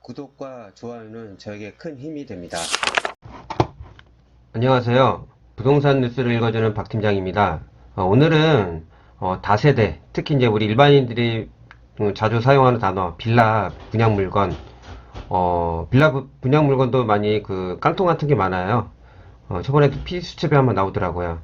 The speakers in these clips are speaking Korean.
구독과 좋아요는 저에게 큰 힘이 됩니다. 안녕하세요. 부동산 뉴스를 읽어주는 박 팀장입니다. 오늘은 다세대, 특히 이제 우리 일반인들이 자주 사용하는 단어, 빌라 분양 물건, 빌라 분양 물건도 많이 그 깡통 같은 게 많아요. 저번에도 피수첩에 한번 나오더라고요.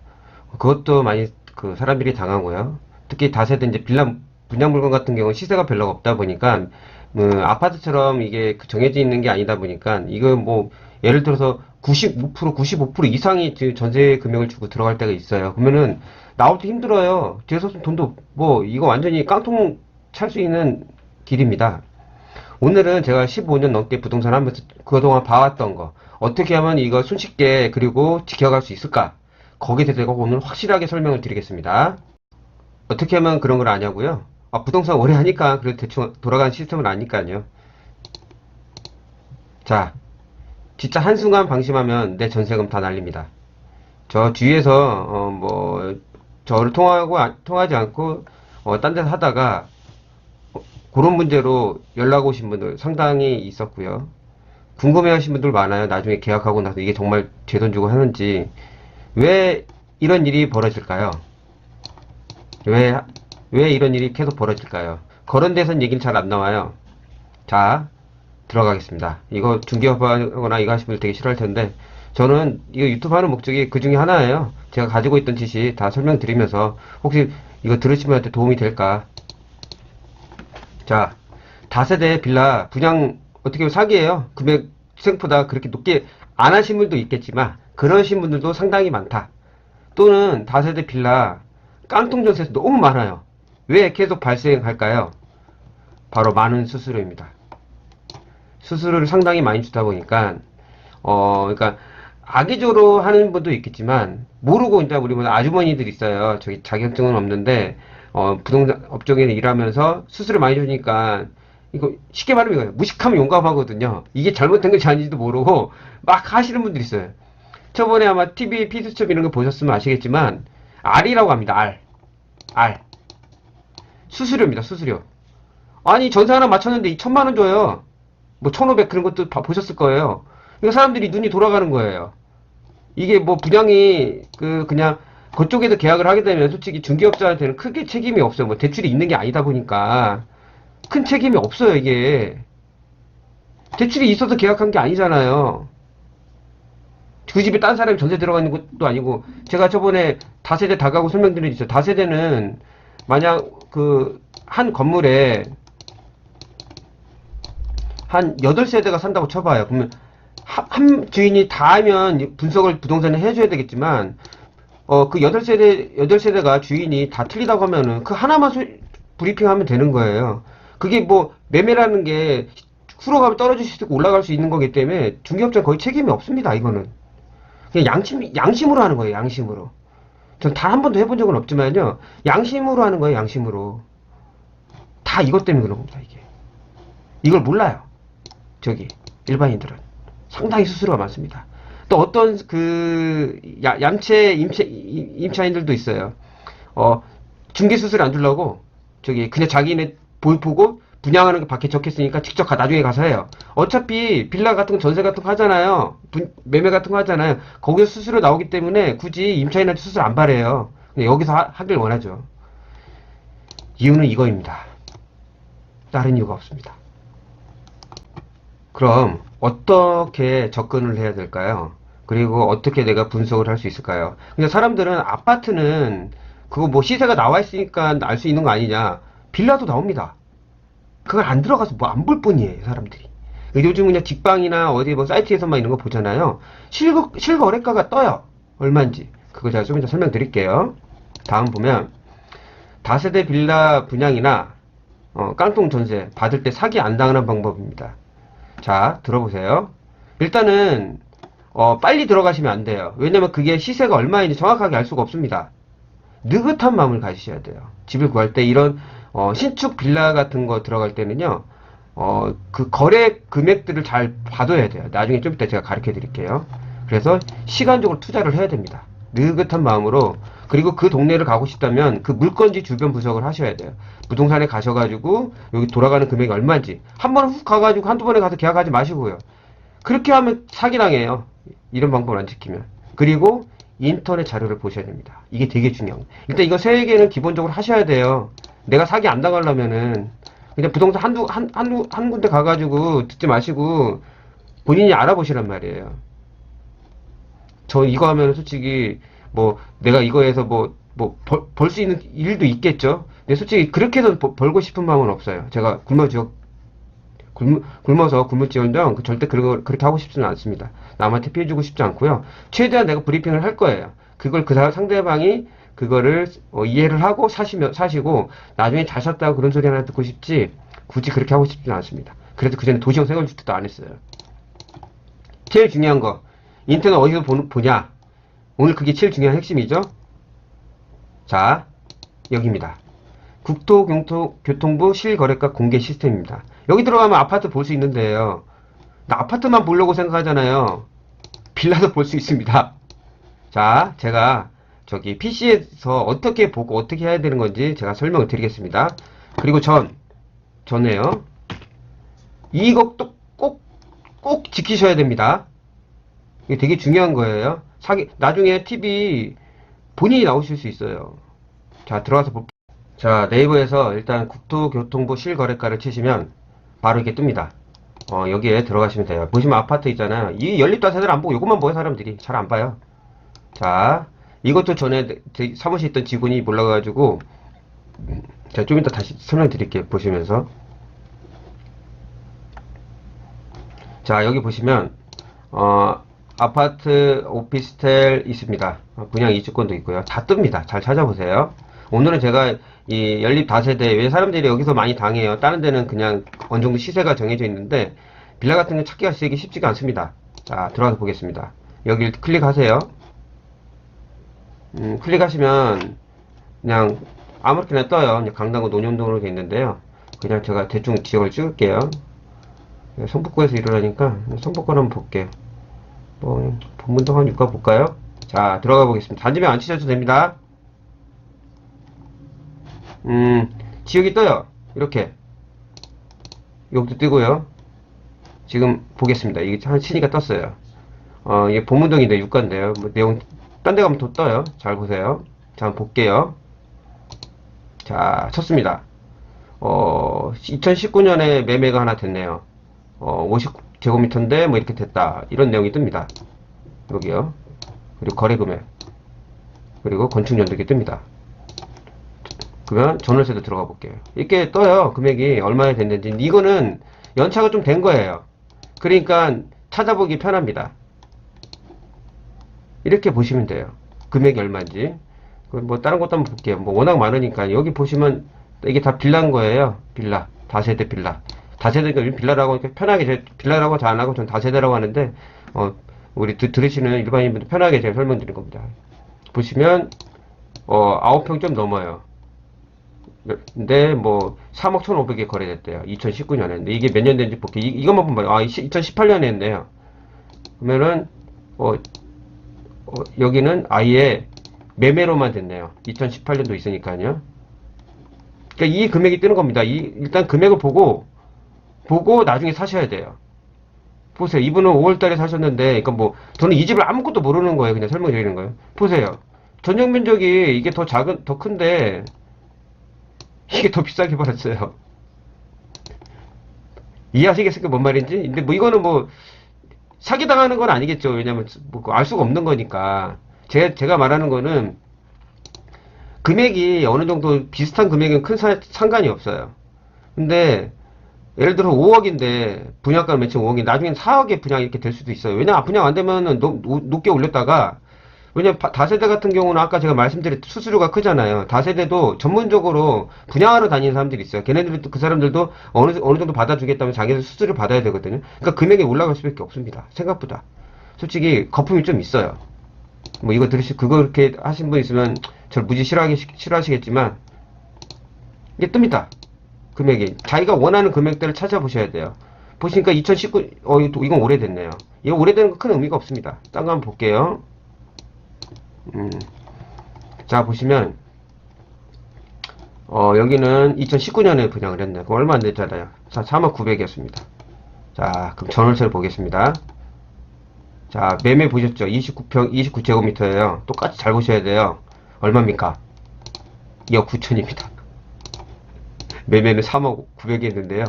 그것도 많이 그 사람들이 당하고요. 특히 다세대 이제 빌라 분양 물건 같은 경우는 시세가 별로 없다 보니까 아파트처럼 이게 그 정해져 있는 게 아니다 보니까 이거 뭐 예를 들어서 95%, 95% 이상이 지금 전세 금액을 주고 들어갈 때가 있어요. 그러면은 나올 때 힘들어요. 뒤에서 돈도 뭐 이거 완전히 깡통 찰 수 있는 길입니다. 오늘은 제가 15년 넘게 부동산 하면서 그동안 봐왔던 거 어떻게 하면 이거 손쉽게 그리고 지켜갈 수 있을까? 거기에 대해서 오늘 확실하게 설명을 드리겠습니다. 어떻게 하면 그런 걸 아냐고요? 부동산 오래 하니까 그래도 대충 돌아가는 시스템을 아니까요. 자, 진짜 한순간 방심하면 내 전세금 다 날립니다. 저 주위에서 저를 통하지 않고 딴 데서 하다가 그런 문제로 연락 오신 분들 상당히 있었고요. 궁금해하신 분들 많아요. 나중에 계약하고 나서 이게 정말 제 돈 주고 하는지 왜 이런 일이 벌어질까요? 왜 이런 일이 계속 벌어질까요? 그런 데선 얘기는 잘 안 나와요. 자, 들어가겠습니다. 이거 중개업하거나 이거 하시는 분들 되게 싫어할 텐데 저는 이거 유튜브 하는 목적이 그 중에 하나예요. 제가 가지고 있던 지식 다 설명드리면서 혹시 이거 들으신 분한테 도움이 될까? 자, 다세대 빌라 분양 어떻게 보면 사기예요. 금액 생각보다 그렇게 높게 안 하신 분도 있겠지만 그러신 분들도 상당히 많다. 또는 다세대 빌라 깡통 전세에서 너무 많아요. 왜 계속 발생할까요? 바로 많은 수수료입니다. 수수료를 상당히 많이 주다 보니까 그러니까 악의적으로 하는 분도 있겠지만 모르고 이제 우리 뭐 아주머니들 있어요. 저기 자격증은 없는데 부동산 업종에 일하면서 수수료 많이 주니까 이거 쉽게 말하면 이거예요. 무식하면 용감하거든요. 이게 잘못된 건지 아닌지도 모르고 막 하시는 분들이 있어요. 저번에 아마 TV 피드첩 이런 거 보셨으면 아시겠지만 R이라고 합니다. R 수수료입니다. 수수료. 아니 전세 하나 맞췄는데 2천만 원 줘요. 뭐 1,500 그런 것도 보셨을 거예요. 이거 사람들이 눈이 돌아가는 거예요. 이게 뭐 분양이 그냥 그쪽에서 계약을 하게 되면 솔직히 중개업자한테는 크게 책임이 없어요. 뭐 대출이 있는 게 아니다 보니까 큰 책임이 없어요. 이게 대출이 있어서 계약한 게 아니잖아요. 그 집에 딴 사람이 전세 들어가 있는 것도 아니고 제가 저번에 다세대 다가구 설명드린 적 있어요. 다세대는 만약 한 건물에 한 8세대가 산다고 쳐봐요. 그러면 한 주인이 다 하면 분석을 부동산에 해줘야 되겠지만 그 8세대가 주인이 다 틀리다고 하면은 그 하나만 브리핑하면 되는 거예요. 그게 뭐 매매라는 게 흘러가면 떨어질 수 있고 올라갈 수 있는 거기 때문에 중개업자는 거의 책임이 없습니다. 이거는 그냥 양심으로 하는 거예요. 양심으로. 전 단 한 번도 해본 적은 없지만요. 양심으로 하는 거예요. 양심으로. 다 이것 때문에 그런 겁니다. 이걸 몰라요. 저기 일반인들은 상당히 수수료가 많습니다. 또 어떤 얌체 임차인들도 있어요. 중개 수수료 안 주려고 저기 그냥 자기네 보고 분양하는 게 밖에 적혔으니까 직접 나중에 가서 해요. 어차피 빌라 같은 거 전세 같은 거 하잖아요. 매매 같은 거 하잖아요. 거기서 수수료 나오기 때문에 굳이 임차인한테 수수료 안 바래요. 근데 여기서 하길 원하죠. 이유는 이거입니다. 다른 이유가 없습니다. 그럼 어떻게 접근을 해야 될까요? 그리고 어떻게 내가 분석을 할 수 있을까요? 근데 사람들은 아파트는 그거 뭐 시세가 나와 있으니까 알 수 있는 거 아니냐. 빌라도 나옵니다. 그걸 안 들어가서 뭐 안 볼 뿐이에요, 사람들이. 요즘 그냥 직방이나 어디 뭐 사이트에서만 이런 거 보잖아요. 실거래가가 떠요. 얼마인지. 그거 제가 좀 이따 설명드릴게요. 다음 보면 다세대 빌라 분양이나 깡통 전세 받을 때 사기 안 당하는 방법입니다. 자, 들어보세요. 일단은 빨리 들어가시면 안 돼요. 왜냐면 그게 시세가 얼마인지 정확하게 알 수가 없습니다. 느긋한 마음을 가지셔야 돼요. 집을 구할 때 이런 신축 빌라 같은 거 들어갈 때는요. 그 거래 금액들을 잘 봐둬야 돼요. 나중에 좀 이따 제가 가르쳐 드릴게요. 그래서 시간적으로 투자를 해야 됩니다. 느긋한 마음으로, 그리고 그 동네를 가고 싶다면 그 물건지 주변 분석을 하셔야 돼요. 부동산에 가셔가지고 여기 돌아가는 금액이 얼마인지 한 번에 훅 가가지고 한두 번에 가서 계약하지 마시고요. 그렇게 하면 사기당해요. 이런 방법을 안 지키면. 그리고 인터넷 자료를 보셔야 됩니다. 이게 되게 중요해요. 일단 이거 세 개는 기본적으로 하셔야 돼요. 내가 사기 안 당하려면은 그냥 부동산 한 군데 가가지고 듣지 마시고 본인이 알아보시란 말이에요. 저 이거 하면 솔직히 뭐 내가 이거에서 벌 수 있는 일도 있겠죠. 근데 솔직히 그렇게 해서 벌고 싶은 마음은 없어요. 제가 굶어서 굶을지언정 절대 그렇게 하고 싶지는 않습니다. 남한테 피해주고 싶지 않고요. 최대한 내가 브리핑을 할 거예요. 그걸 그 상대방이 그거를 이해를 하고 사시고 나중에 잘 샀다고 그런 소리 하나 듣고 싶지 굳이 그렇게 하고 싶지는 않습니다. 그래서 그 전에 도시형 생활 주택도 안 했어요. 제일 중요한 거 인터넷 어디서 보냐? 오늘 그게 제일 중요한 핵심이죠. 자, 여기입니다. 국토교통부 실거래가 공개 시스템입니다. 여기 들어가면 아파트 볼 수 있는데요. 나 아파트만 보려고 생각하잖아요. 빌라도 볼 수 있습니다. 자, 제가 저기 PC에서 어떻게 보고 어떻게 해야 되는 건지 제가 설명을 드리겠습니다. 그리고 전에요. 이것도 꼭 지키셔야 됩니다. 이게 되게 중요한 거예요. 나중에 TV 본인이 나오실 수 있어요. 자, 들어가서 볼게요. 자, 네이버에서 일단 국토교통부 실거래가를 치시면 바로 이렇게 뜹니다. 여기에 들어가시면 돼요. 보시면 아파트 있잖아요. 이 연립다세대를 안 보고 이것만 보여 사람들이 잘 안 봐요. 자, 이것도 전에 사무실에 있던 직원이 몰라가지고 자, 좀 이따 다시 설명드릴게요. 보시면서 자, 여기 보시면 아파트, 오피스텔 있습니다. 분양 이주권도 있고요. 다 뜹니다. 잘 찾아보세요. 오늘은 제가 이 연립 다세대, 왜 사람들이 여기서 많이 당해요. 다른 데는 그냥 어느 정도 시세가 정해져 있는데 빌라 같은 거 찾기가 되게 쉽지가 않습니다. 자, 들어가서 보겠습니다. 여기를 클릭하세요. 클릭하시면 그냥 아무렇게나 떠요. 강남구 논현동으로 되어 있는데요. 그냥 제가 대충 지역을 찍을게요. 성북구에서 일어나니까 성북구 한번 볼게요. 본문도 한번 읽어볼까요? 자, 들어가 보겠습니다. 단지명 안 치셔도 됩니다. 지역이 떠요. 이렇게. 여기도 뜨고요. 지금 보겠습니다. 이게 한 치니까 떴어요. 이게 본문동인데 유가인데요. 내용, 딴 데 가면 또 떠요. 잘 보세요. 자, 한번 볼게요. 자, 쳤습니다. 2019년에 매매가 하나 됐네요. 50제곱미터인데 뭐 이렇게 됐다. 이런 내용이 뜹니다. 여기요. 그리고 거래금액. 그리고 건축연도 이렇게 뜹니다. 그러면 전월세도 들어가 볼게요. 이렇게 떠요. 금액이 얼마나 됐는지. 이거는 연차가 좀 된 거예요. 그러니까 찾아보기 편합니다. 이렇게 보시면 돼요. 금액이 얼마인지. 뭐 다른 것도 한번 볼게요. 뭐 워낙 많으니까 여기 보시면 이게 다 빌라인 거예요. 빌라. 다세대 빌라. 다세대가 빌라라고 하니까 편하게 빌라라고 잘 안 하고 전 다세대라고 하는데 우리 들으시는 일반인분들 편하게 제가 설명드린 겁니다. 보시면 9평 좀 넘어요. 근데 뭐 3억 1,500에 거래됐대요. 2019년에. 근데 이게 몇 년 된지 볼게요. 이것만 보면 2018년에 했네요. 그러면은 여기는 아예 매매로만 됐네요. 2018년도 있으니까요. 그러니까 이 금액이 뜨는 겁니다. 일단 금액을 보고 나중에 사셔야 돼요. 보세요. 이분은 5월달에 사셨는데, 그러니까 뭐 저는 이 집을 아무것도 모르는 거예요. 그냥 설명드리는 거예요. 보세요. 전용 면적이 이게 더 큰데 이게 더 비싸게 받았어요. 이해하시겠습니까? 뭔 말인지? 근데 뭐 이거는 뭐 사기당하는 건 아니겠죠. 왜냐면 뭐 알 수가 없는 거니까. 제가 말하는 거는 금액이 어느 정도 비슷한 금액은 큰 상관이 없어요. 근데 예를 들어 5억인데 분양가는 매칭 5억인데 나중엔 4억에 분양 이렇게 될 수도 있어요. 왜냐 분양 안 되면은 높게 올렸다가, 왜냐면 다세대 같은 경우는 아까 제가 말씀드린 수수료가 크잖아요. 다세대도 전문적으로 분양하러 다니는 사람들이 있어요. 걔네들도 그 사람들도 어느 정도 받아주겠다면 자기들 수수료 받아야 되거든요. 그러니까 금액이 올라갈 수밖에 없습니다. 생각보다. 솔직히 거품이 좀 있어요. 뭐 이거 그거 그렇게 하신 분 있으면 저를 무지 싫어하시겠지만 이게 뜹니다. 금액이. 자기가 원하는 금액대를 찾아보셔야 돼요. 보시니까 2019, 이건 오래됐네요. 이거 오래되는 거 큰 의미가 없습니다. 딴 거 한번 볼게요. 자, 보시면, 여기는 2019년에 분양을 했네. 그럼 얼마 안 됐잖아요. 49,000이었습니다. 자, 그럼 전월세를 보겠습니다. 자, 매매 보셨죠? 29제곱미터예요. 똑같이 잘 보셔야 돼요. 얼마입니까? 2억 9천입니다. 매매는 3억 900이 했는데요.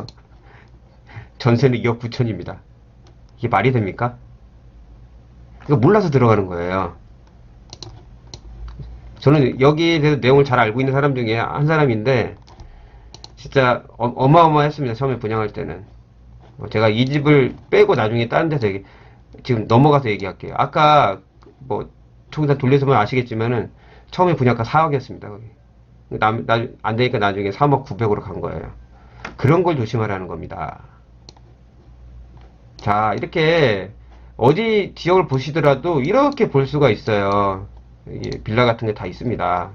전세는 2억 9천입니다. 이게 말이 됩니까? 이거 몰라서 들어가는 거예요. 저는 여기에 대해서 내용을 잘 알고 있는 사람 중에 한 사람인데, 진짜 어마어마했습니다. 처음에 분양할 때는. 제가 이 집을 빼고 나중에 다른 데서 지금 넘어가서 얘기할게요. 아까 뭐 총산 돌려서 보면 아시겠지만은 처음에 분양가 4억이었습니다. 거기. 안 되니까 나중에 3억 9백으로 간 거예요. 그런 걸 조심하라는 겁니다. 자, 이렇게 어디 지역을 보시더라도 이렇게 볼 수가 있어요. 이게 빌라 같은 게 다 있습니다.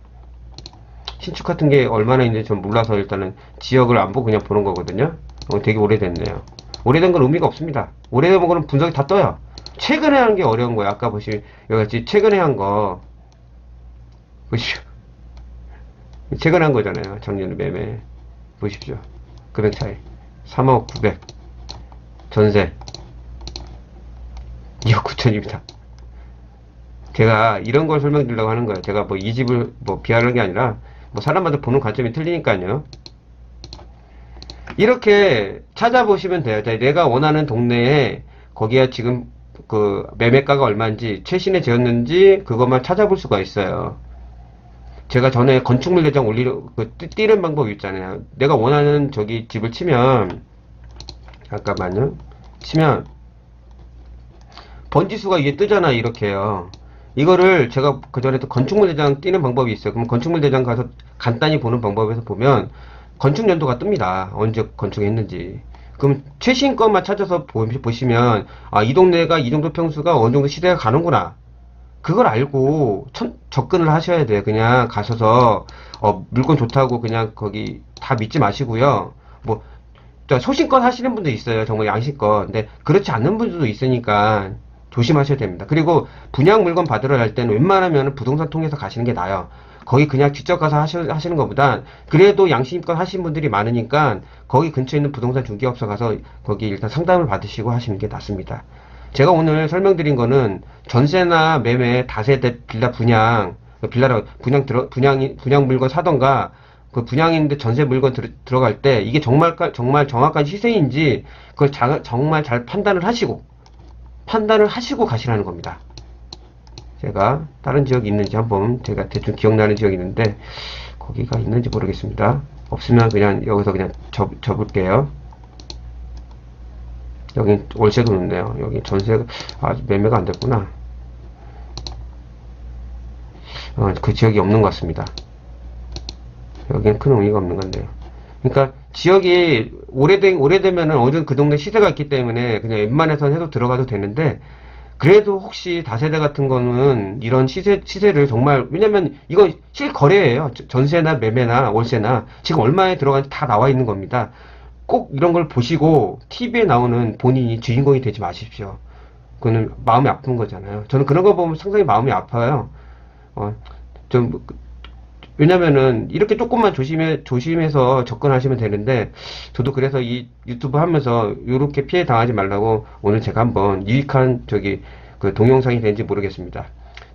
신축 같은 게 얼마나 있는지 전 몰라서 일단은 지역을 안 보고 그냥 보는 거거든요. 되게 오래됐네요. 오래된 건 의미가 없습니다. 오래된 거는 분석이 다 떠요. 최근에 한 게 어려운 거예요. 아까 보시면 여기같이 최근에 한 거 보십시오. 최근에 한 거잖아요. 작년 매매 보십시오. 금액 차이 3억 900 전세 2억 9천입니다. 제가 이런 걸 설명드리려고 하는 거예요. 제가 뭐 이 집을 뭐 비하하는 게 아니라 뭐 사람마다 보는 관점이 틀리니까요. 이렇게 찾아보시면 돼요. 내가 원하는 동네에 거기에 지금 그 매매가가 얼마인지 최신에 지었는지 그것만 찾아볼 수가 있어요. 제가 전에 건축물 대장 띄는 방법 있잖아요. 내가 원하는 저기 집을 치면 잠깐만요. 치면 번지수가 이게 뜨잖아. 이렇게요. 이거를 제가 그 전에 또 건축물 대장 띄는 방법이 있어요. 그럼 건축물 대장 가서 간단히 보는 방법에서 보면 건축 연도가 뜹니다. 언제 건축했는지. 그럼 최신 것만 찾아서 보시면 이 동네가 이 정도 평수가 어느 정도 시대가 가는구나. 그걸 알고 접근을 하셔야 돼요. 그냥 가셔서 물건 좋다고 그냥 거기 다 믿지 마시고요. 뭐 소신껏 하시는 분도 있어요. 정말 양심껏. 근데 그렇지 않는 분들도 있으니까 조심하셔야 됩니다. 그리고 분양 물건 받으러 갈 때는 웬만하면 부동산 통해서 가시는 게 나아요. 거기 그냥 직접 가서 하시는 것보다 그래도 양심껏 하시는 분들이 많으니까 거기 근처에 있는 부동산 중개업소 가서 거기 일단 상담을 받으시고 하시는 게 낫습니다. 제가 오늘 설명드린 거는 전세나 매매, 다세대 빌라 분양, 분양 물건 사던가 그 분양인데 전세 물건 들어갈 때 이게 정말 정확한 시세인지 그걸 정말 잘 판단을 하시고 가시라는 겁니다. 제가 다른 지역이 있는지 한번 제가 대충 기억나는 지역이 있는데 거기가 있는지 모르겠습니다. 없으면 그냥 여기서 그냥 접을게요. 여기 월세도 넣네요. 여기 전세가 아직 매매가 안 됐구나. 그 지역이 없는 것 같습니다. 여기는 큰 의미가 없는 건데요. 그러니까 지역이 오래되면은 어느 정도 그 동네 시세가 있기 때문에 그냥 웬만해서는 해도 들어가도 되는데 그래도 혹시 다세대 같은 거는 이런 시세를 정말 왜냐면 이거 실거래예요. 전세나 매매나 월세나 지금 얼마에 들어가는지 다 나와 있는 겁니다. 꼭 이런 걸 보시고 TV에 나오는 본인이 주인공이 되지 마십시오. 그거는 마음이 아픈 거잖아요. 저는 그런 거 보면 상당히 마음이 아파요. 왜냐면은 이렇게 조금만 조심해서 접근하시면 되는데 저도 그래서 이 유튜브 하면서 이렇게 피해 당하지 말라고 오늘 제가 한번 유익한 그 동영상이 되는지 모르겠습니다.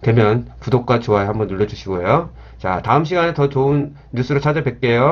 되면 구독과 좋아요 한번 눌러주시고요. 자, 다음 시간에 더 좋은 뉴스로 찾아뵐게요.